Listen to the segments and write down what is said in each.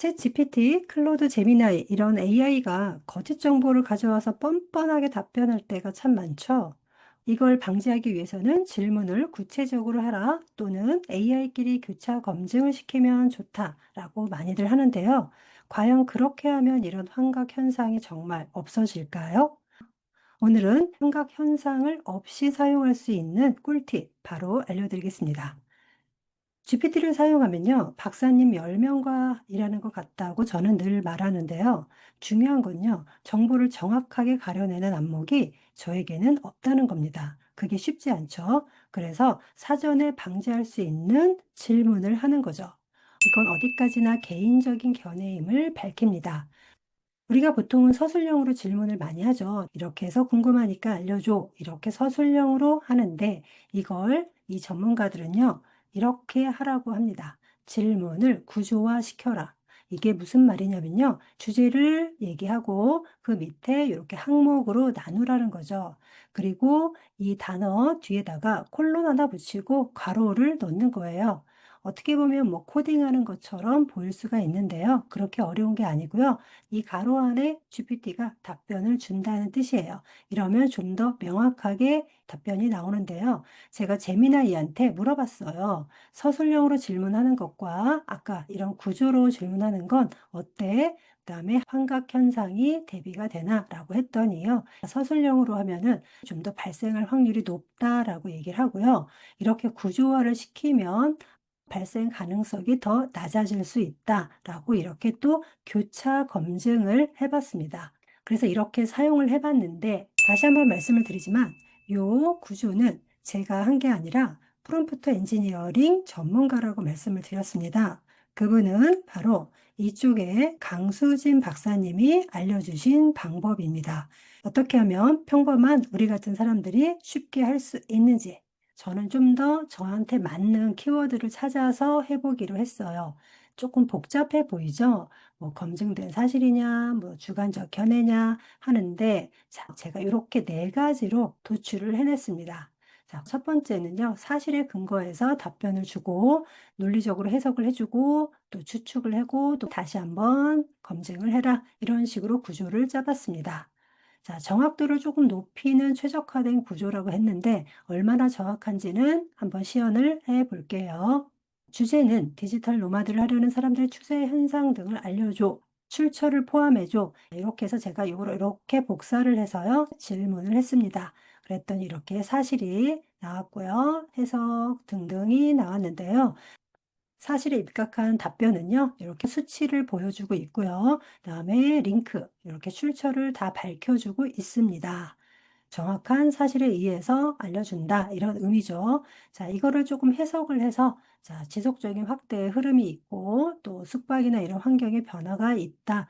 챗GPT, 클로드 제미나이 이런 AI가 거짓 정보를 가져와서 뻔뻔하게 답변할 때가 참 많죠. 이걸 방지하기 위해서는 질문을 구체적으로 하라 또는 AI끼리 교차 검증을 시키면 좋다라고 많이들 하는데요. 과연 그렇게 하면 이런 환각 현상이 정말 없어질까요? 오늘은 환각 현상을 없이 사용할 수 있는 꿀팁 바로 알려드리겠습니다. GPT를 사용하면요, 박사님 10명과 일하는 것 같다고 저는 늘 말하는데요. 중요한 건요, 정보를 정확하게 가려내는 안목이 저에게는 없다는 겁니다. 그게 쉽지 않죠. 그래서 사전에 방지할 수 있는 질문을 하는 거죠. 이건 어디까지나 개인적인 견해임을 밝힙니다. 우리가 보통은 서술형으로 질문을 많이 하죠. 이렇게 해서 궁금하니까 알려줘. 이렇게 서술형으로 하는데 이걸 이 전문가들은요, 이렇게 하라고 합니다. 질문을 구조화시켜라. 이게 무슨 말이냐면요. 주제를 얘기하고 그 밑에 이렇게 항목으로 나누라는 거죠. 그리고 이 단어 뒤에다가 콜론 하나 붙이고 괄호를 넣는 거예요. 어떻게 보면 뭐 코딩하는 것처럼 보일 수가 있는데요. 그렇게 어려운 게 아니고요. 이 가로 안에 GPT가 답변을 준다는 뜻이에요. 이러면 좀 더 명확하게 답변이 나오는데요. 제가 제미나이한테 물어봤어요. 서술형으로 질문하는 것과 아까 이런 구조로 질문하는 건 어때? 그다음에 환각 현상이 대비가 되나? 라고 했더니요. 서술형으로 하면은 좀 더 발생할 확률이 높다라고 얘기를 하고요. 이렇게 구조화를 시키면 발생 가능성이 더 낮아질 수 있다라고 이렇게 또 교차 검증을 해봤습니다. 그래서 이렇게 사용을 해봤는데 다시 한번 말씀을 드리지만 이 구조는 제가 한 게 아니라 프롬프트 엔지니어링 전문가라고 말씀을 드렸습니다. 그분은 바로 이쪽에 강수진 박사님이 알려주신 방법입니다. 어떻게 하면 평범한 우리 같은 사람들이 쉽게 할 수 있는지 저는 좀 더 저한테 맞는 키워드를 찾아서 해보기로 했어요. 조금 복잡해 보이죠? 뭐 검증된 사실이냐, 뭐 주관적 견해냐 하는데 자, 제가 이렇게 네 가지로 도출을 해냈습니다. 자, 첫 번째는요, 사실에 근거해서 답변을 주고 논리적으로 해석을 해주고 또 추측을 하고 또 다시 한번 검증을 해라 이런 식으로 구조를 짜봤습니다. 자, 정확도를 조금 높이는 최적화된 구조라고 했는데 얼마나 정확한지는 한번 시연을 해 볼게요. 주제는 디지털 노마드를 하려는 사람들의 추세 현상 등을 알려줘. 출처를 포함해줘. 이렇게 해서 제가 이걸 이렇게 복사를 해서요. 질문을 했습니다. 그랬더니 이렇게 사실이 나왔고요. 해석 등등이 나왔는데요. 사실에 입각한 답변은요, 이렇게 수치를 보여주고 있고요. 그다음에 링크, 이렇게 출처를 다 밝혀주고 있습니다. 정확한 사실에 의해서 알려준다. 이런 의미죠. 자, 이거를 조금 해석을 해서 자, 지속적인 확대의 흐름이 있고 또 숙박이나 이런 환경의 변화가 있다.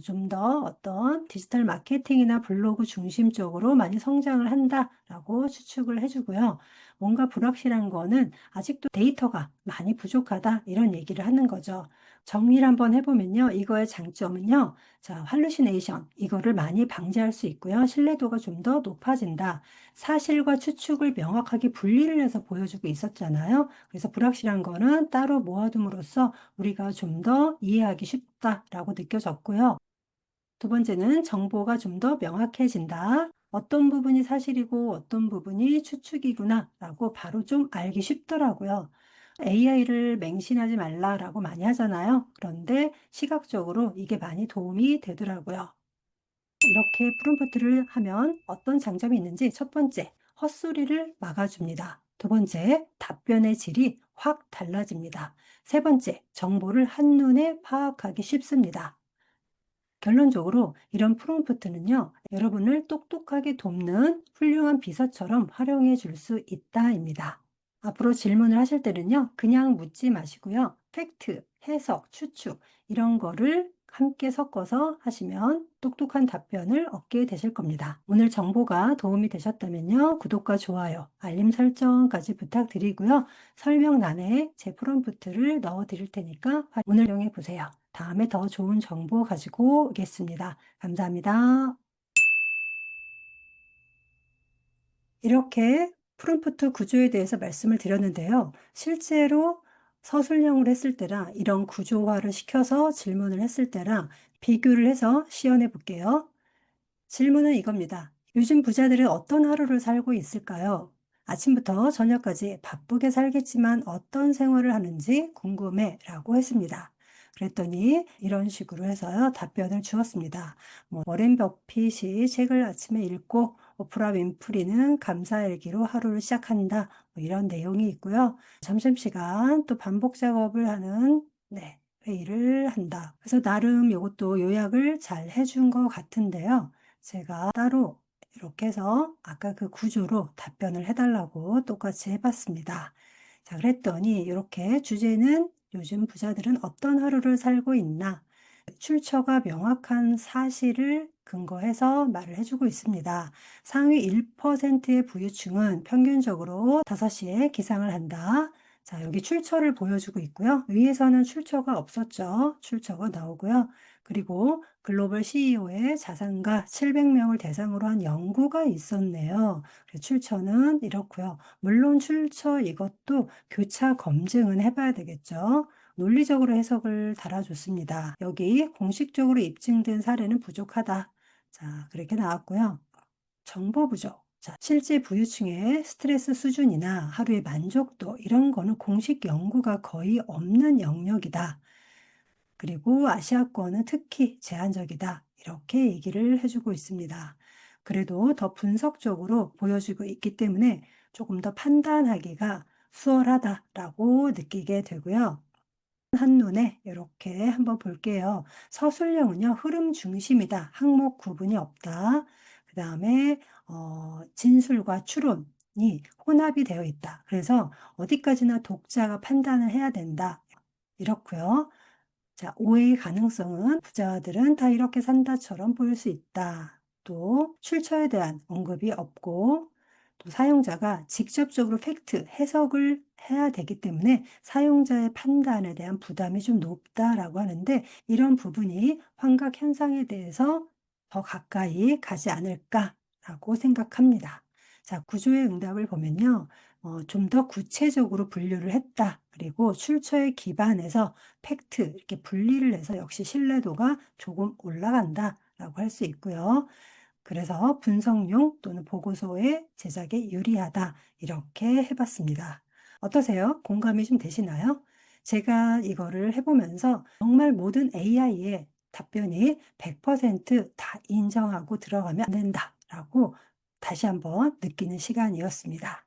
좀 더 어떤 디지털 마케팅이나 블로그 중심적으로 많이 성장을 한다라고 추측을 해주고요. 뭔가 불확실한 거는 아직도 데이터가 많이 부족하다. 이런 얘기를 하는 거죠. 정리를 한번 해보면요. 이거의 장점은요. 자, 할루시네이션 이거를 많이 방지할 수 있고요. 신뢰도가 좀 더 높아진다. 사실과 추측을 명확하게 분리를 해서 보여주고 있었잖아요. 그래서 불확실한 거는 따로 모아둠으로써 우리가 좀 더 이해하기 쉽다라고 느껴졌고요. 두 번째는 정보가 좀 더 명확해진다. 어떤 부분이 사실이고 어떤 부분이 추측이구나라고 바로 좀 알기 쉽더라고요. AI를 맹신하지 말라라고 많이 하잖아요. 그런데 시각적으로 이게 많이 도움이 되더라고요. 이렇게 프롬프트를 하면 어떤 장점이 있는지 첫 번째, 헛소리를 막아줍니다. 두 번째, 답변의 질이 확 달라집니다. 세 번째, 정보를 한눈에 파악하기 쉽습니다. 결론적으로 이런 프롬프트는요, 여러분을 똑똑하게 돕는 훌륭한 비서처럼 활용해 줄 수 있다입니다. 앞으로 질문을 하실 때는요, 그냥 묻지 마시고요. 팩트, 해석, 추측, 이런 거를 함께 섞어서 하시면 똑똑한 답변을 얻게 되실 겁니다. 오늘 정보가 도움이 되셨다면요, 구독과 좋아요, 알림 설정까지 부탁드리고요. 설명란에 제 프롬프트를 넣어 드릴 테니까 오늘 이용해 보세요. 다음에 더 좋은 정보 가지고 오겠습니다. 감사합니다. 이렇게 프롬프트 구조에 대해서 말씀을 드렸는데요. 실제로 서술형으로 했을 때랑 이런 구조화를 시켜서 질문을 했을 때랑 비교를 해서 시연해 볼게요. 질문은 이겁니다. 요즘 부자들은 어떤 하루를 살고 있을까요? 아침부터 저녁까지 바쁘게 살겠지만 어떤 생활을 하는지 궁금해 라고 했습니다. 그랬더니 이런 식으로 해서요, 답변을 주었습니다. 워렌 버핏이 책을 아침에 읽고 오프라 윈프리는 감사일기로 하루를 시작한다. 이런 내용이 있고요. 점심시간 또 반복 작업을 하는 네, 회의를 한다. 그래서 나름 이것도 요약을 잘 해준 것 같은데요. 제가 따로 이렇게 해서 아까 그 구조로 답변을 해달라고 똑같이 해봤습니다. 자, 그랬더니 이렇게 주제는 요즘 부자들은 어떤 하루를 살고 있나? 출처가 명확한 사실을 근거해서 말을 해주고 있습니다. 상위 1%의 부유층은 평균적으로 5시에 기상을 한다. 자, 여기 출처를 보여주고 있고요. 위에서는 출처가 없었죠. 출처가 나오고요. 그리고 글로벌 CEO의 자산가 700명을 대상으로 한 연구가 있었네요. 그래서 출처는 이렇고요. 물론 출처 이것도 교차 검증은 해봐야 되겠죠. 논리적으로 해석을 달아줬습니다. 여기 공식적으로 입증된 사례는 부족하다. 자, 그렇게 나왔고요. 정보 부족. 자, 실제 부유층의 스트레스 수준이나 하루의 만족도 이런 거는 공식 연구가 거의 없는 영역이다. 그리고 아시아권은 특히 제한적이다. 이렇게 얘기를 해주고 있습니다. 그래도 더 분석적으로 보여주고 있기 때문에 조금 더 판단하기가 수월하다라고 느끼게 되고요. 한눈에 이렇게 한번 볼게요. 서술형은요, 흐름 중심이다. 항목 구분이 없다. 그 다음에 진술과 추론이 혼합이 되어 있다. 그래서 어디까지나 독자가 판단을 해야 된다. 이렇고요. 자, 오해의 가능성은 부자들은 다 이렇게 산다처럼 보일 수 있다. 또 출처에 대한 언급이 없고 또 사용자가 직접적으로 팩트, 해석을 해야 되기 때문에 사용자의 판단에 대한 부담이 좀 높다라고 하는데 이런 부분이 환각 현상에 대해서 더 가까이 가지 않을까라고 생각합니다. 자, 구조의 응답을 보면요. 좀 더 구체적으로 분류를 했다. 그리고 출처에 기반해서 팩트 이렇게 분리를 해서 역시 신뢰도가 조금 올라간다라고 할 수 있고요. 그래서 분석용 또는 보고서의 제작에 유리하다 이렇게 해봤습니다. 어떠세요? 공감이 좀 되시나요? 제가 이거를 해보면서 정말 모든 AI의 답변이 100%다 인정하고 들어가면 안 된다라고 다시 한번 느끼는 시간이었습니다.